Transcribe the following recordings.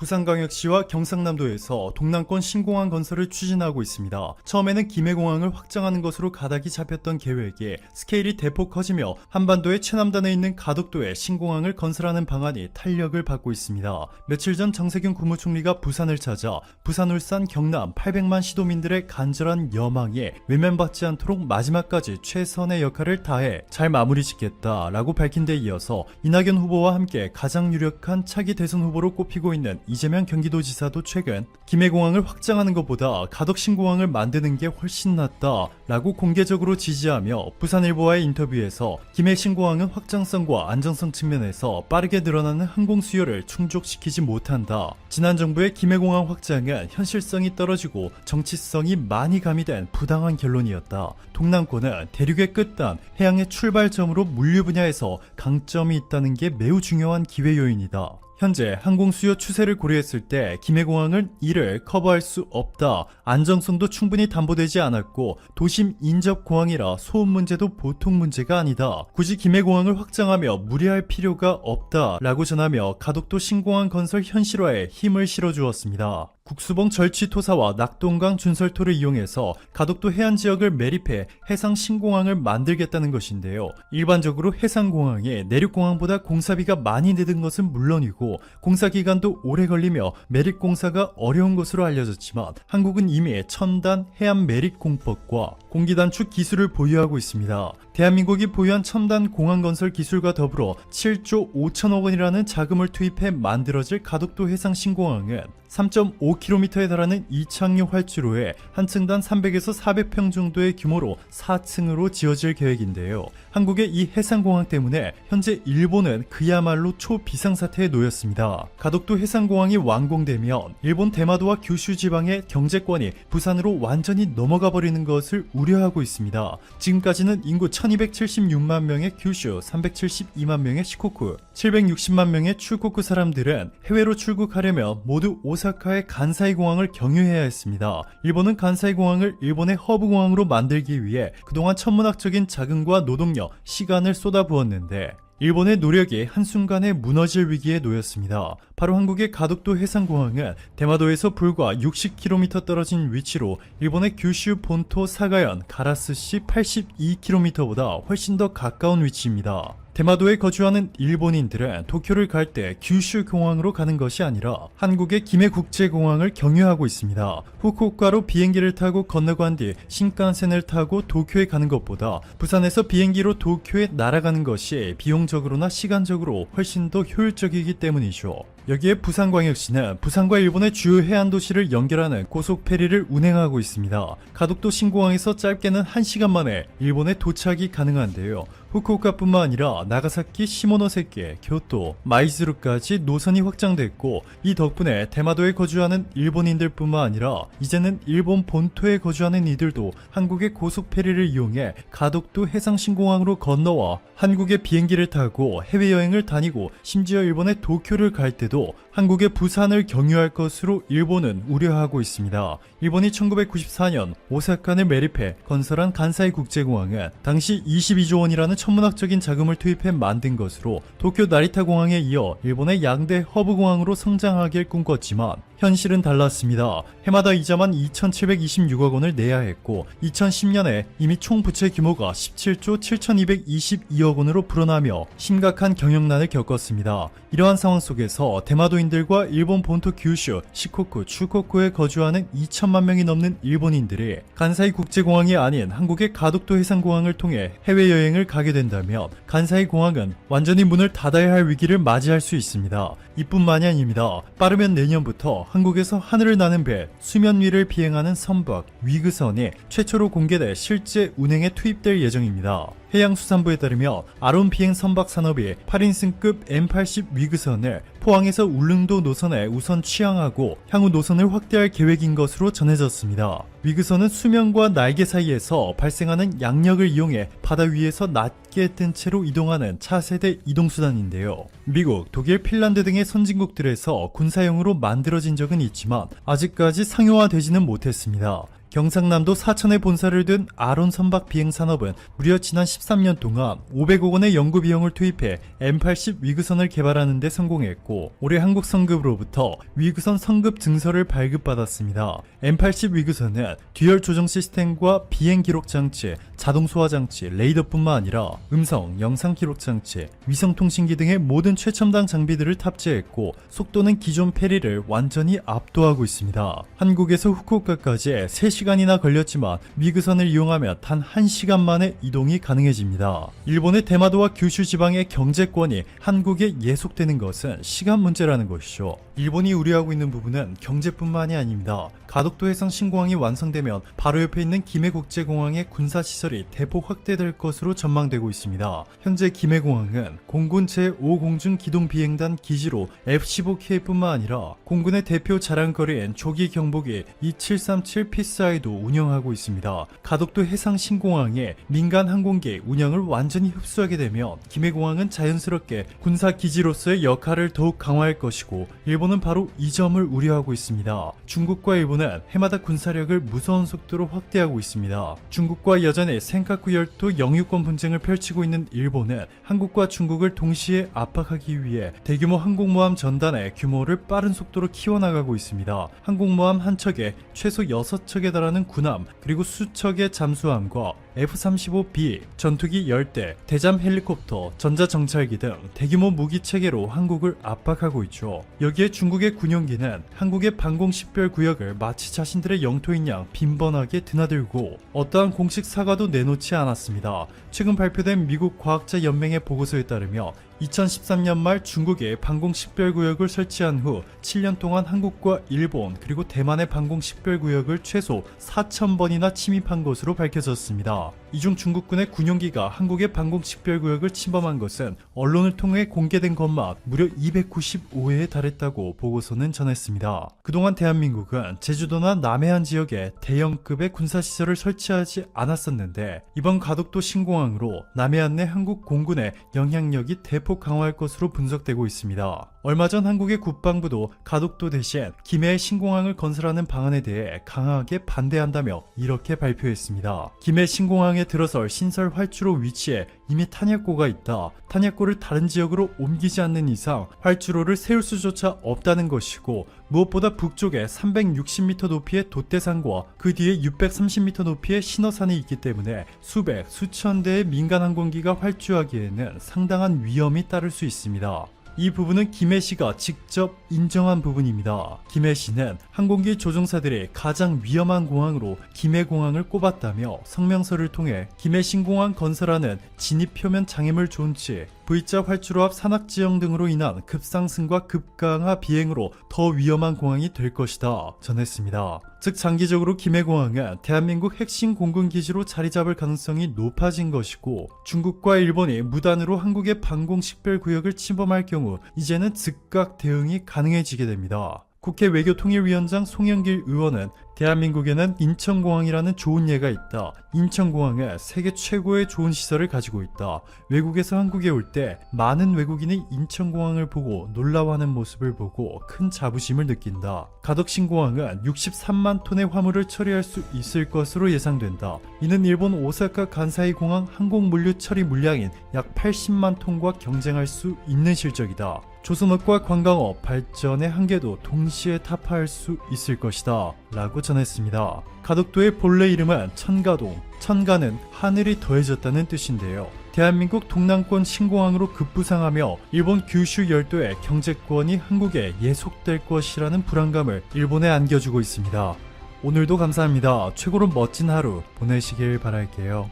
부산광역시와 경상남도에서 동남권 신공항 건설을 추진하고 있습니다. 처음에는 김해공항을 확장하는 것으로 가닥이 잡혔던 계획이 스케일이 대폭 커지며 한반도의 최남단에 있는 가덕도에 신공항을 건설하는 방안이 탄력을 받고 있습니다. 며칠 전 정세균 국무총리가 부산을 찾아 부산, 울산, 경남 800만 시도민들의 간절한 여망에 외면받지 않도록 마지막까지 최선의 역할을 다해 잘 마무리 짓겠다라고 밝힌 데 이어서 이낙연 후보와 함께 가장 유력한 차기 대선 후보로 꼽히고 있는 이재명 경기도지사도 최근 김해공항을 확장하는 것보다 가덕 신공항을 만드는 게 훨씬 낫다 라고 공개적으로 지지하며 부산일보와의 인터뷰에서 김해 신공항은 확장성과 안정성 측면에서 빠르게 늘어나는 항공 수요를 충족시키지 못한다. 지난 정부의 김해공항 확장은 현실성이 떨어지고 정치성이 많이 가미된 부당한 결론이었다. 동남권은 대륙의 끝단, 해양의 출발점으로 물류 분야에서 강점이 있다는 게 매우 중요한 기회 요인이다. 현재 항공 수요 추세를 고려했을 때 김해공항은 이를 커버할 수 없다. 안정성도 충분히 담보되지 않았고 도심 인접 공항이라 소음 문제도 보통 문제가 아니다. 굳이 김해공항을 확장하며 무리할 필요가 없다 라고 전하며 가덕도 신공항 건설 현실화에 힘을 실어주었습니다. 국수봉 절취토사와 낙동강 준설토를 이용해서 가덕도 해안지역을 매립해 해상 신공항을 만들겠다는 것인데요. 일반적으로 해상공항이 내륙공항보다 공사비가 많이 드는 것은 물론이고 공사기간도 오래 걸리며 매립공사가 어려운 것으로 알려졌지만 한국은 이미 첨단 해안 매립공법과 공기단축 기술을 보유하고 있습니다. 대한민국이 보유한 첨단 공항 건설 기술과 더불어 7조 5천억 원이라는 자금을 투입해 만들어질 가덕도 해상 신공항은 3.5km에 달하는 이착륙 활주로에 한 층당 300에서 400평 정도의 규모로 4층으로 지어질 계획인데요. 한국의 이 해상공항 때문에 현재 일본은 그야말로 초비상사태에 놓였습니다. 가덕도 해상공항이 완공되면 일본 대마도와 규슈 지방의 경제권이 부산으로 완전히 넘어가 버리는 것을 우려하고 있습니다. 지금까지는 인구 1276만 명의 규슈, 372만 명의 시코쿠, 760만 명의 출코쿠 사람들은 해외로 출국하려면 모두 오사카의 간사이 공항을 경유해야 했습니다. 일본은 간사이 공항을 일본의 허브 공항으로 만들기 위해 그동안 천문학적인 자금과 노동력, 시간을 쏟아부었는데 일본의 노력이 한순간에 무너질 위기에 놓였습니다. 바로 한국의 가덕도 해상공항은 대마도에서 불과 60km 떨어진 위치로 일본의 규슈 본토 사가현 가라스시 82km보다 훨씬 더 가까운 위치입니다. 대마도에 거주하는 일본인들은 도쿄를 갈 때 규슈 공항으로 가는 것이 아니라 한국의 김해국제공항을 경유하고 있습니다. 후쿠오카로 비행기를 타고 건너간 뒤 신칸센을 타고 도쿄에 가는 것보다 부산에서 비행기로 도쿄에 날아가는 것이 비용적으로나 시간적으로 훨씬 더 효율적이기 때문이죠. 여기에 부산광역시는 부산과 일본의 주요 해안도시를 연결하는 고속페리를 운행하고 있습니다. 가덕도 신공항에서 짧게는 1시간 만에 일본에 도착이 가능한데요. 후쿠오카뿐만 아니라 나가사키, 시모노세키, 교토, 마이즈루까지 노선이 확장됐고 이 덕분에 대마도에 거주하는 일본인들뿐만 아니라 이제는 일본 본토에 거주하는 이들도 한국의 고속페리를 이용해 가덕도 해상신공항으로 건너와 한국의 비행기를 타고 해외여행을 다니고 심지어 일본의 도쿄를 갈 때도 한국의 부산을 경유할 것으로 일본은 우려하고 있습니다. 일본이 1994년 오사카를 매립해 건설한 간사이 국제공항은 당시 22조 원이라는 천문학적인 자금을 투입해 만든 것으로 도쿄 나리타 공항에 이어 일본의 양대 허브 공항으로 성장하길 꿈꿨지만 현실은 달랐습니다. 해마다 이자만 2,726억 원을 내야 했고 2010년에 이미 총 부채 규모가 17조 7,222억 원으로 불어나며 심각한 경영난을 겪었습니다. 이러한 상황 속에서 대마도인들과 일본 본토 규슈, 시코쿠, 추코쿠에 거주하는 2천만 명이 넘는 일본인들이 간사이 국제공항이 아닌 한국의 가덕도 해상공항을 통해 해외여행을 가게 된다면 간사이 공항은 완전히 문을 닫아야 할 위기를 맞이할 수 있습니다. 이뿐만이 아닙니다. 빠르면 내년부터 한국에서 하늘을 나는 배, 수면 위를 비행하는 선박, 위그선이 최초로 공개돼 실제 운행에 투입될 예정입니다. 해양수산부에 따르면 아론 비행 선박 산업이 8인승급 M80 위그선을 포항에서 울릉도 노선에 우선 취항하고 향후 노선을 확대할 계획인 것으로 전해졌습니다. 위그선은 수면과 날개 사이에서 발생하는 양력을 이용해 바다 위에서 낮게 뜬 채로 이동하는 차세대 이동수단인데요. 미국, 독일, 핀란드 등의 선진국들에서 군사용으로 만들어진 적은 있지만 아직까지 상용화되지는 못했습니다. 경상남도 사천에 본사를 둔 아론 선박 비행 산업은 무려 지난 13년 동안 500억 원의 연구 비용을 투입해 M80 위구선을 개발하는 데 성공했고, 올해 한국 성급으로부터 위구선 성급 증서를 발급받았습니다. M80 위구선은 듀얼 조정 시스템과 비행 기록 장치, 자동 소화 장치, 레이더뿐만 아니라 음성, 영상 기록 장치, 위성 통신기 등의 모든 최첨단 장비들을 탑재했고, 속도는 기존 페리를 완전히 압도하고 있습니다. 한국에서 후쿠오카까지 3시간이나 걸렸지만 위구선을 이용하면 단 1시간 만에 이동이 가능해집니다. 일본의 대마도와 규슈 지방의 경제권이 한국에 예속되는 것은 시간 문제라는 것이죠. 일본이 우려하고 있는 부분은 경제뿐만이 아닙니다. 가덕도 해상 신공항이 완성되면 바로 옆에 있는 김해국제공항의 군사시설이 대폭 확대될 것으로 전망되고 있습니다. 현재 김해공항은 공군 제5공중 기동비행단 기지로 F-15K뿐만 아니라 공군의 대표 자랑거리인 조기 경보기 2737 PSI도 운영하고 있습니다. 가덕도 해상 신공항에 민간 항공기 운영을 완전히 흡수하게 되면 김해공항은 자연스럽게 군사기지로서의 역할을 더욱 강화할 것이고, 일본은 바로 이 점을 우려하고 있습니다. 중국과 일본은 해마다 군사력을 무서운 속도로 확대하고 있습니다. 중국과 여전히 센카쿠 열도 영유권 분쟁을 펼치고 있는 일본은 한국과 중국을 동시에 압박하기 위해 대규모 항공모함 전단의 규모를 빠른 속도로 키워나가고 있습니다. 항공모함 한 척에 최소 6척에 달하는 군함, 그리고 수척의 잠수함과 F-35B, 전투기 10대, 대잠 헬리콥터, 전자정찰기 등 대규모 무기 체계로 한국을 압박하고 있죠. 여기에 중국의 군용기는 한국의 방공식별 구역을 마치 자신들의 영토인 양 빈번하게 드나들고 어떠한 공식 사과도 내놓지 않았습니다. 최근 발표된 미국 과학자 연맹의 보고서에 따르면 2013년 말 중국에 방공식별구역을 설치한 후 7년 동안 한국과 일본 그리고 대만의 방공식별구역을 최소 4,000번이나 침입한 것으로 밝혀졌습니다. 이중 중국군의 군용기가 한국의 방공식별구역을 침범한 것은 언론을 통해 공개된 것만 무려 295회에 달했다고 보고서는 전했습니다. 그동안 대한민국은 제주도나 남해안 지역에 대형급의 군사시설을 설치하지 않았었는데, 이번 가덕도 신공항으로 남해안 내 한국 공군의 영향력이 대폭 강화할 것으로 분석되고 있습니다. 얼마 전 한국의 국방부도 가덕도 대신 김해의 신공항을 건설하는 방안에 대해 강하게 반대한다며 이렇게 발표했습니다. 김해 신공항에 들어설 신설 활주로 위치에 이미 탄약고가 있다. 탄약고를 다른 지역으로 옮기지 않는 이상 활주로를 세울 수조차 없다는 것이고, 무엇보다 북쪽에 360m 높이의 돛대산과 그 뒤에 630m 높이의 신어산이 있기 때문에 수백, 수천 대의 민간 항공기가 활주하기에는 상당한 위험이 따를 수 있습니다. 이 부분은 김해시가 직접 인정한 부분입니다. 김해시는 항공기 조종사들이 가장 위험한 공항으로 김해공항을 꼽았다며 성명서를 통해 김해신공항 건설하는 진입표면 장애물 존치, V자 활주로 앞 산악지형 등으로 인한 급상승과 급강하 비행으로 더 위험한 공항이 될 것이다 전했습니다. 즉 장기적으로 김해공항은 대한민국 핵심 공군기지로 자리 잡을 가능성이 높아진 것이고, 중국과 일본이 무단으로 한국의 방공식별구역을 침범할 경우 이제는 즉각 대응이 가능해지게 됩니다. 국회 외교통일위원장 송영길 의원은 대한민국에는 인천공항이라는 좋은 예가 있다. 인천공항은 세계 최고의 좋은 시설을 가지고 있다. 외국에서 한국에 올 때 많은 외국인이 인천공항을 보고 놀라워하는 모습을 보고 큰 자부심을 느낀다. 가덕신공항은 63만 톤의 화물을 처리할 수 있을 것으로 예상된다. 이는 일본 오사카 간사이 공항 항공물류 처리 물량인 약 80만 톤과 경쟁할 수 있는 실적이다. 조선업과 관광업 발전의 한계도 동시에 타파할 수 있을 것이다 라고 전했습니다. 가덕도의 본래 이름은 천가동, 천가는 하늘이 더해졌다는 뜻인데요. 대한민국 동남권 신공항으로 급부상하며 일본 규슈 열도의 경제권이 한국에 예속될 것이라는 불안감을 일본에 안겨주고 있습니다. 오늘도 감사합니다. 최고로 멋진 하루 보내시길 바랄게요.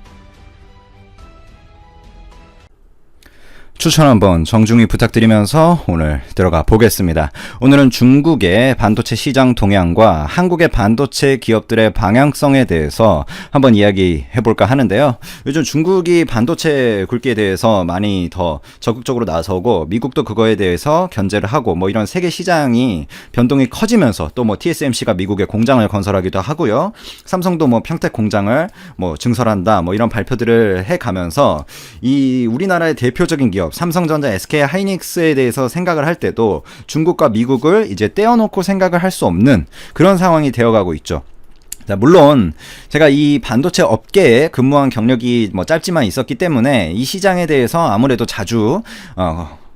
추천 한번 정중히 부탁드리면서 오늘 들어가 보겠습니다. 오늘은 중국의 반도체 시장 동향과 한국의 반도체 기업들의 방향성에 대해서 한번 이야기해볼까 하는데요. 요즘 중국이 반도체 굵기에 대해서 많이 더 적극적으로 나서고, 미국도 그거에 대해서 견제를 하고, 뭐 이런 세계 시장이 변동이 커지면서 또 뭐 TSMC가 미국에 공장을 건설하기도 하고요. 삼성도 뭐 평택 공장을 뭐 증설한다, 뭐 이런 발표들을 해가면서 이 우리나라의 대표적인 기업 삼성전자, SK 하이닉스에 대해서 생각을 할 때도 중국과 미국을 이제 떼어놓고 생각을 할 수 없는 그런 상황이 되어가고 있죠. 자, 물론 제가 이 반도체 업계에 근무한 경력이 뭐 짧지만 있었기 때문에 이 시장에 대해서 아무래도 자주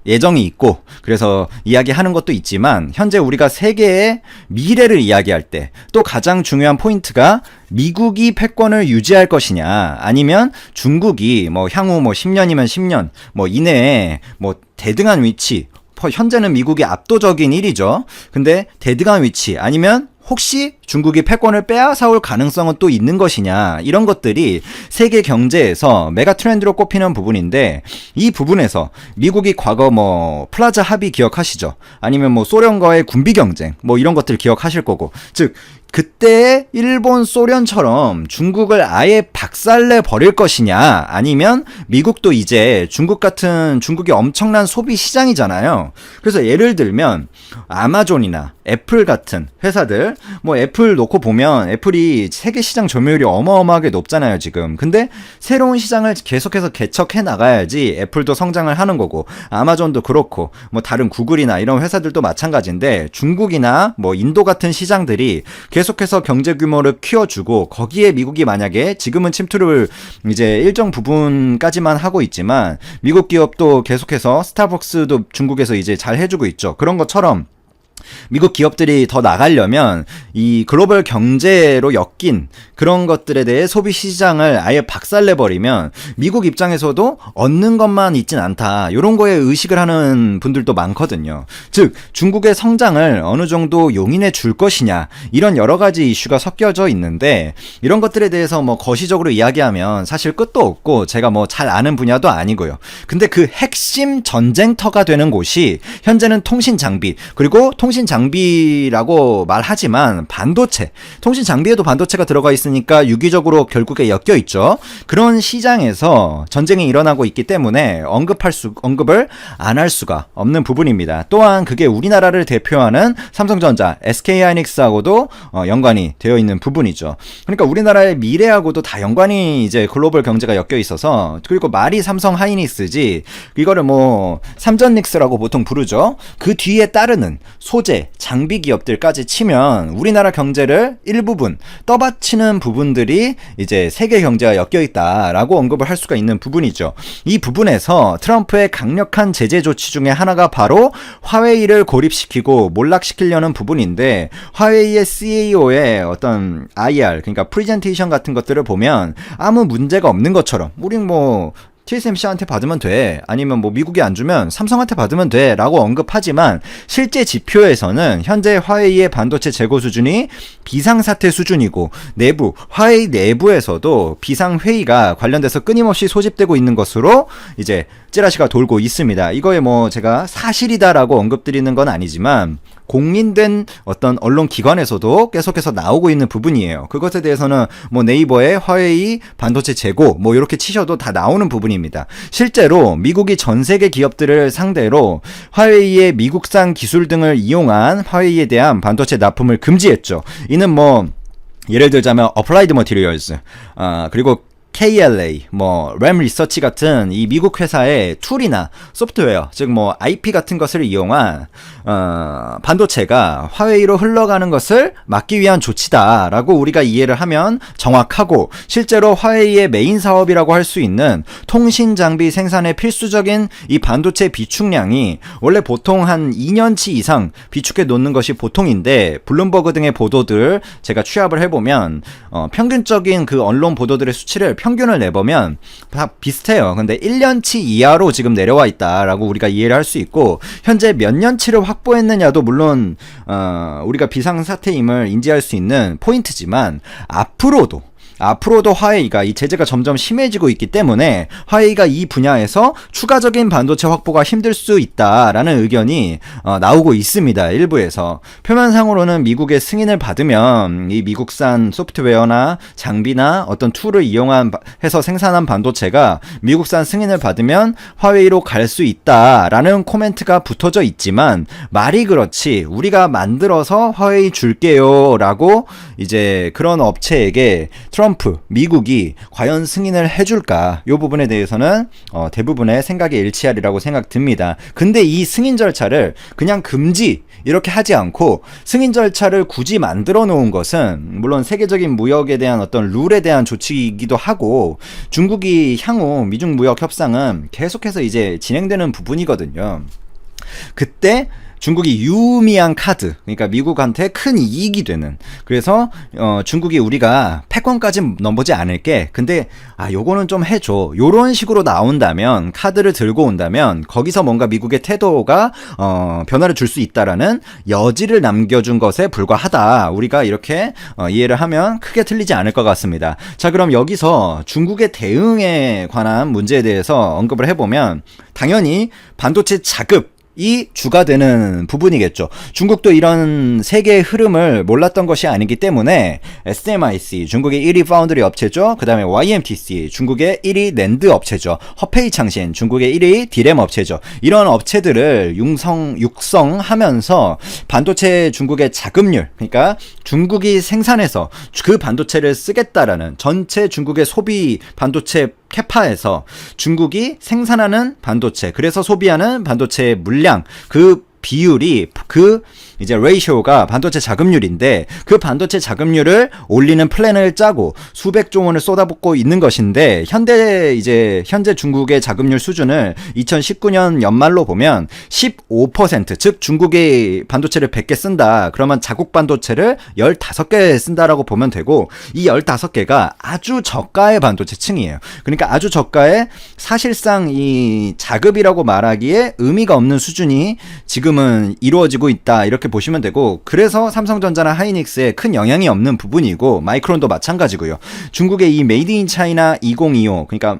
예정이 있고 그래서 이야기하는 것도 있지만, 현재 우리가 세계의 미래를 이야기할 때 또 가장 중요한 포인트가 미국이 패권을 유지할 것이냐, 아니면 중국이 뭐 향후 뭐 10년이면 10년 뭐 이내에 뭐 대등한 위치, 현재는 미국이 압도적인 1위죠. 근데 대등한 위치, 아니면 혹시 중국이 패권을 빼앗아올 가능성은 또 있는 것이냐, 이런 것들이 세계 경제에서 메가 트렌드로 꼽히는 부분인데, 이 부분에서 미국이 과거 뭐 플라자 합의 기억하시죠? 아니면 뭐 소련과의 군비 경쟁 뭐 이런 것들 기억하실 거고, 즉 그때 일본, 소련처럼 중국을 아예 박살내 버릴 것이냐, 아니면 미국도 이제 중국이 엄청난 소비 시장이잖아요. 그래서 예를 들면 아마존이나 애플 같은 회사들, 뭐 애플 놓고 보면 애플이 세계 시장 점유율이 어마어마하게 높잖아요, 지금. 근데 새로운 시장을 계속해서 개척해 나가야지 애플도 성장을 하는 거고, 아마존도 그렇고 뭐 다른 구글이나 이런 회사들도 마찬가지인데, 중국이나 뭐 인도 같은 시장들이 계속해서 경제 규모를 키워주고, 거기에 미국이 만약에 지금은 침투를 이제 일정 부분까지만 하고 있지만, 미국 기업도 계속해서 스타벅스도 중국에서 이제 잘 해주고 있죠. 그런 것처럼 미국 기업들이 더 나가려면 이 글로벌 경제로 엮인 그런 것들에 대해 소비 시장을 아예 박살내버리면 미국 입장에서도 얻는 것만 있진 않다, 이런 거에 의식을 하는 분들도 많거든요. 즉 중국의 성장을 어느 정도 용인해 줄 것이냐, 이런 여러 가지 이슈가 섞여져 있는데, 이런 것들에 대해서 뭐 거시적으로 이야기하면 사실 끝도 없고 제가 뭐 잘 아는 분야도 아니고요. 근데 그 핵심 전쟁터가 되는 곳이 현재는 통신 장비, 그리고 통신 장비라고 말하지만 반도체, 통신 장비에도 반도체가 들어가 있으니까 유기적으로 결국에 엮여 있죠. 그런 시장에서 전쟁이 일어나고 있기 때문에 언급을 안 할 수가 없는 부분입니다. 또한 그게 우리나라를 대표하는 삼성전자, SK하이닉스하고도 연관이 되어 있는 부분이죠. 그러니까 우리나라의 미래하고도 다 연관이 이제 글로벌 경제가 엮여 있어서, 그리고 말이 삼성 하이닉스지, 이거를 뭐 삼전닉스라고 보통 부르죠. 그 뒤에 따르는 소재, 장비 기업들까지 치면 우리나라 경제를 일부분 떠받치는 부분들이 이제 세계 경제와 엮여 있다라고 언급을 할 수가 있는 부분이죠. 이 부분에서 트럼프의 강력한 제재 조치 중에 하나가 바로 화웨이를 고립시키고 몰락시키려는 부분인데, 화웨이의 CEO의 어떤 IR, 그러니까 프레젠테이션 같은 것들을 보면 아무 문제가 없는 것처럼, 우린 뭐 TSMC한테 받으면 돼, 아니면 뭐 미국이 안 주면 삼성한테 받으면 돼 라고 언급하지만, 실제 지표에서는 현재 화웨이의 반도체 재고 수준이 비상사태 수준이고, 화웨이 내부에서도 비상회의가 관련돼서 끊임없이 소집되고 있는 것으로 이제 찌라시가 돌고 있습니다. 이거에 뭐 제가 사실이다라고 언급드리는 건 아니지만 공인된 어떤 언론 기관에서도 계속해서 나오고 있는 부분이에요. 그것에 대해서는 뭐 네이버에 화웨이 반도체 재고 뭐 이렇게 치셔도 다 나오는 부분입니다. 실제로 미국이 전 세계 기업들을 상대로 화웨이의 미국산 기술 등을 이용한 화웨이에 대한 반도체 납품을 금지했죠. 이는 뭐 예를 들자면 어플라이드 머티리얼즈, 그리고 KLA, 뭐 램 리서치 같은 이 미국 회사의 툴이나 소프트웨어, 즉 뭐 IP 같은 것을 이용한 반도체가 화웨이로 흘러가는 것을 막기 위한 조치다라고 우리가 이해를 하면 정확하고, 실제로 화웨이의 메인 사업이라고 할 수 있는 통신 장비 생산에 필수적인 이 반도체 비축량이 원래 보통 한 2년치 이상 비축해 놓는 것이 보통인데, 블룸버그 등의 보도들 제가 취합을 해보면 평균적인 그 언론 보도들의 수치를 평균을 내보면 다 비슷해요. 근데 1년치 이하로 지금 내려와 있다라고 우리가 이해를 할 수 있고, 현재 몇 년치를 확보했느냐도 물론 우리가 비상사태임을 인지할 수 있는 포인트지만, 앞으로도 화웨이가 이 제재가 점점 심해지고 있기 때문에 화웨이가 이 분야에서 추가적인 반도체 확보가 힘들 수 있다라는 의견이 나오고 있습니다. 일부에서. 표면상으로는 미국의 승인을 받으면 이 미국산 소프트웨어나 장비나 어떤 툴을 해서 생산한 반도체가 미국산 승인을 받으면 화웨이로 갈 수 있다라는 코멘트가 붙어져 있지만, 말이 그렇지 우리가 만들어서 화웨이 줄게요 라고 이제 그런 업체에게 미국이 과연 승인을 해줄까? 이 부분에 대해서는 대부분의 생각이 일치하리라고 생각됩니다. 근데 이 승인 절차를 그냥 금지, 이렇게 하지 않고 승인 절차를 굳이 만들어 놓은 것은 물론 세계적인 무역에 대한 어떤 룰에 대한 조치이기도 하고 중국이 향후 미중 무역 협상은 계속해서 이제 진행되는 부분이거든요. 그때 중국이 유의미한 카드, 그러니까 미국한테 큰 이익이 되는, 그래서 중국이 우리가 패권까지 넘보지 않을게, 근데 요거는 좀 해줘, 요런 식으로 나온다면, 카드를 들고 온다면 거기서 뭔가 미국의 태도가 변화를 줄 수 있다라는 여지를 남겨준 것에 불과하다, 우리가 이렇게 이해를 하면 크게 틀리지 않을 것 같습니다. 자, 그럼 여기서 중국의 대응에 관한 문제에 대해서 언급을 해보면 당연히 반도체 자급 이 주가 되는 부분이겠죠. 중국도 이런 세계의 흐름을 몰랐던 것이 아니기 때문에 SMIC, 중국의 1위 파운드리 업체죠. 그 다음에 YMTC, 중국의 1위 낸드 업체죠. 허페이창신, 중국의 1위 디램 업체죠. 이런 업체들을 육성하면서 반도체 중국의 자급률, 그러니까 중국이 생산해서 그 반도체를 쓰겠다라는 전체 중국의 소비 반도체 캐파에서 중국이 생산하는 반도체, 그래서 소비하는 반도체의 물량, 그 비율이 이제 레이쇼가 반도체 자급률인데 그 반도체 자급률을 올리는 플랜을 짜고 수백조 원을 쏟아붓고 있는 것인데 현재 중국의 자급률 수준을 2019년 연말로 보면 15%, 즉 중국이 반도체를 100개 쓴다. 그러면 자국 반도체를 15개 쓴다라고 보면 되고 이 15개가 아주 저가의 반도체층이에요. 그러니까 아주 저가의 사실상 이 자급이라고 말하기에 의미가 없는 수준이 지금은 이루어지고 있다. 이렇게 보시면 되고 그래서 삼성전자나 하이닉스에 큰 영향이 없는 부분이고 마이크론도 마찬가지고요. 중국의 이 메이드 인 차이나 2025 그러니까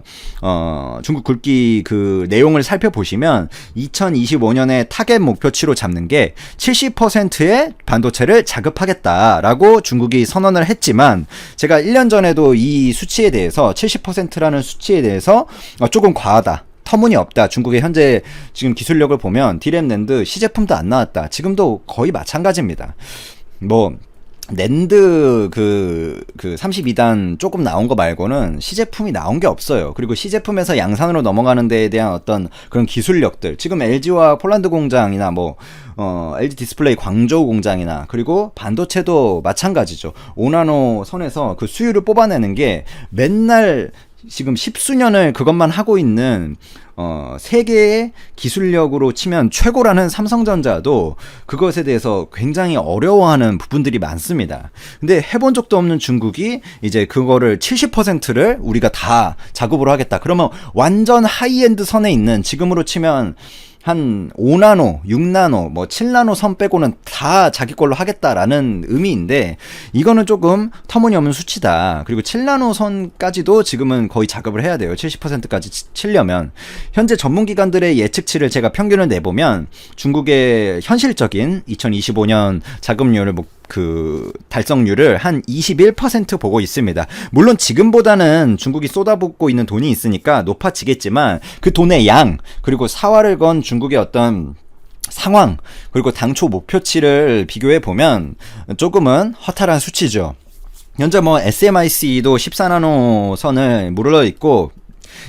중국 굵기 그 내용을 살펴보시면 2025년에 타겟 목표치로 잡는 게 70%의 반도체를 자급하겠다라고 중국이 선언을 했지만 제가 1년 전에도 이 수치에 대해서 70%라는 수치에 대해서 조금 과하다. 터무니없다. 중국의 현재 지금 기술력을 보면 디램 낸드 시제품도 안 나왔다. 지금도 거의 마찬가지입니다. 낸드 그 32단 조금 나온 거 말고는 시제품이 나온 게 없어요. 그리고 시제품에서 양산으로 넘어가는 데에 대한 어떤 그런 기술력들. 지금 LG와 폴란드 공장이나 LG 디스플레이 광저우 공장이나 그리고 반도체도 마찬가지죠. 5나노 선에서 그 수율을 뽑아내는 게 맨날 지금 10수년을 그것만 하고 있는 세계의 기술력으로 치면 최고라는 삼성전자도 그것에 대해서 굉장히 어려워하는 부분들이 많습니다. 근데 해본 적도 없는 중국이 이제 그거를 70%를 우리가 다 작업으로 하겠다. 그러면 완전 하이엔드 선에 있는 지금으로 치면 한 5나노, 6나노, 7나노 선 빼고는 다 자기 걸로 하겠다라는 의미인데 이거는 조금 터무니없는 수치다. 그리고 7나노 선까지도 지금은 거의 작업을 해야 돼요. 70%까지 치려면. 현재 전문기관들의 예측치를 제가 평균을 내보면 중국의 현실적인 2025년 자급률을 달성률을 한 21% 보고 있습니다. 물론 지금보다는 중국이 쏟아붓고 있는 돈이 있으니까 높아지겠지만 그 돈의 양 그리고 사활을 건 중국의 어떤 상황 그리고 당초 목표치를 비교해 보면 조금은 허탈한 수치죠. 현재 SMIC도 14나노 선을 물러 있고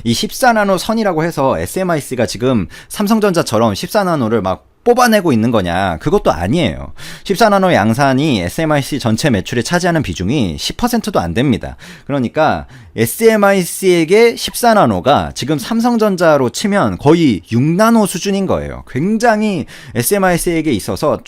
이 14나노 선이라고 해서 SMIC가 지금 삼성전자처럼 14나노를 막 뽑아내고 있는 거냐? 그것도 아니에요. 14나노 양산이 SMIC 전체 매출에 차지하는 비중이 10%도 안 됩니다. 그러니까 SMIC에게 14나노가 지금 삼성전자로 치면 거의 6나노 수준인 거예요. 굉장히 SMIC에게 있어서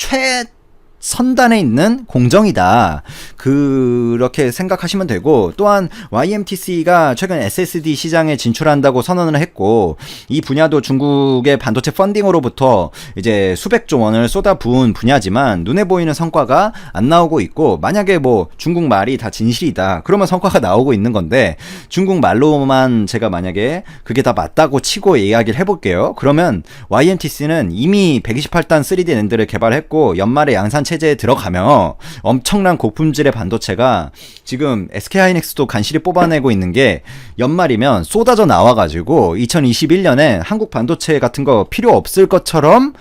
선단에 있는 공정이다. 그렇게 생각하시면 되고 또한 YMTC가 최근 SSD 시장에 진출한다고 선언을 했고 이 분야도 중국의 반도체 펀딩으로부터 이제 수백조 원을 쏟아부은 분야지만 눈에 보이는 성과가 안 나오고 있고 만약에 중국 말이 다 진실이다. 그러면 성과가 나오고 있는 건데 중국 말로만 제가 만약에 그게 다 맞다고 치고 이야기를 해볼게요. 그러면 YMTC는 이미 128단 3D 낸드를 개발했고 연말에 양산 체제에 들어가며 엄청난 고품질의 반도체가 지금 SK하이닉스도 간신히 뽑아내고 있는 게 연말이면 쏟아져 나와가지고 2021년에 한국 반도체 같은 거 필요 없을 것처럼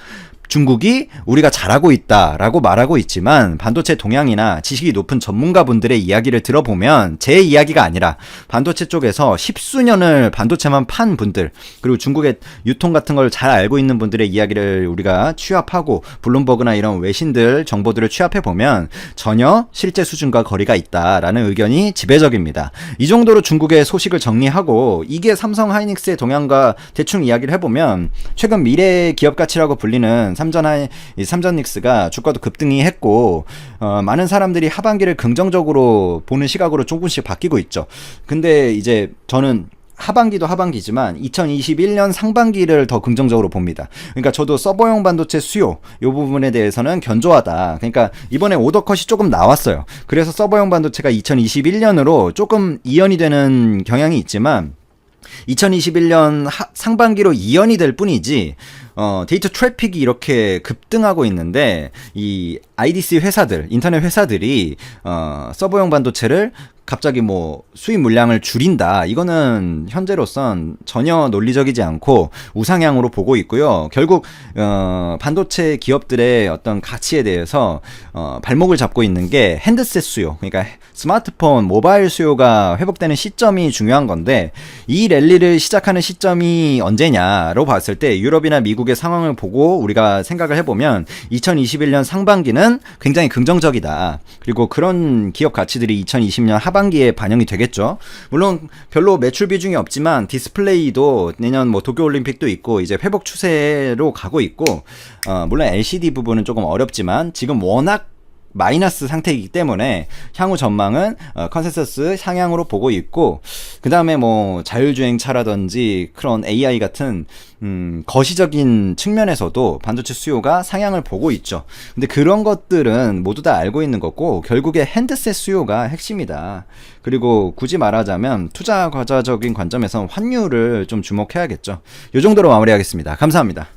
중국이 우리가 잘하고 있다라고 말하고 있지만 반도체 동향이나 지식이 높은 전문가분들의 이야기를 들어보면 제 이야기가 아니라 반도체 쪽에서 십수년을 반도체만 판 분들, 그리고 중국의 유통 같은 걸 잘 알고 있는 분들의 이야기를 우리가 취합하고 블룸버그나 이런 외신들 정보들을 취합해보면 전혀 실제 수준과 거리가 있다라는 의견이 지배적입니다. 이 정도로 중국의 소식을 정리하고 이게 삼성 하이닉스의 동향과 대충 이야기를 해보면 최근 미래 기업 가치라고 불리는 삼전닉스가 주가도 급등이 했고 많은 사람들이 하반기를 긍정적으로 보는 시각으로 조금씩 바뀌고 있죠. 근데 이제 저는 하반기도 하반기지만 2021년 상반기를 더 긍정적으로 봅니다. 그러니까 저도 서버용 반도체 수요 이 부분에 대해서는 견조하다. 그러니까 이번에 오더컷이 조금 나왔어요. 그래서 서버용 반도체가 2021년으로 조금 이연이 되는 경향이 있지만 2021년 상반기로 이연이 될 뿐이지 데이터 트래픽이 이렇게 급등하고 있는데 이 IDC 회사들, 인터넷 회사들이 서버용 반도체를 갑자기 뭐 수입 물량을 줄인다. 이거는 현재로선 전혀 논리적이지 않고 우상향으로 보고 있고요. 결국 반도체 기업들의 어떤 가치에 대해서 발목을 잡고 있는 게 핸드셋 수요. 그러니까 스마트폰, 모바일 수요가 회복되는 시점이 중요한 건데 이 랠리를 시작하는 시점이 언제냐로 봤을 때 유럽이나 미국의 상황을 보고 우리가 생각을 해보면 2021년 상반기는 굉장히 긍정적이다. 그리고 그런 기업 가치들이 2020년 하반기에 반영이 되겠죠. 물론 별로 매출 비중이 없지만 디스플레이도 내년 뭐 도쿄올림픽도 있고 이제 회복 추세로 가고 있고 물론 LCD 부분은 조금 어렵지만 지금 워낙 마이너스 상태이기 때문에 향후 전망은 컨센서스 상향으로 보고 있고 그 다음에 뭐 자율주행차라든지 그런 AI 같은 거시적인 측면에서도 반도체 수요가 상향을 보고 있죠. 근데 그런 것들은 모두 다 알고 있는 거고 결국에 핸드셋 수요가 핵심이다. 그리고 굳이 말하자면 투자 과자적인 관점에서 환율을 좀 주목해야겠죠. 이 정도로 마무리하겠습니다. 감사합니다.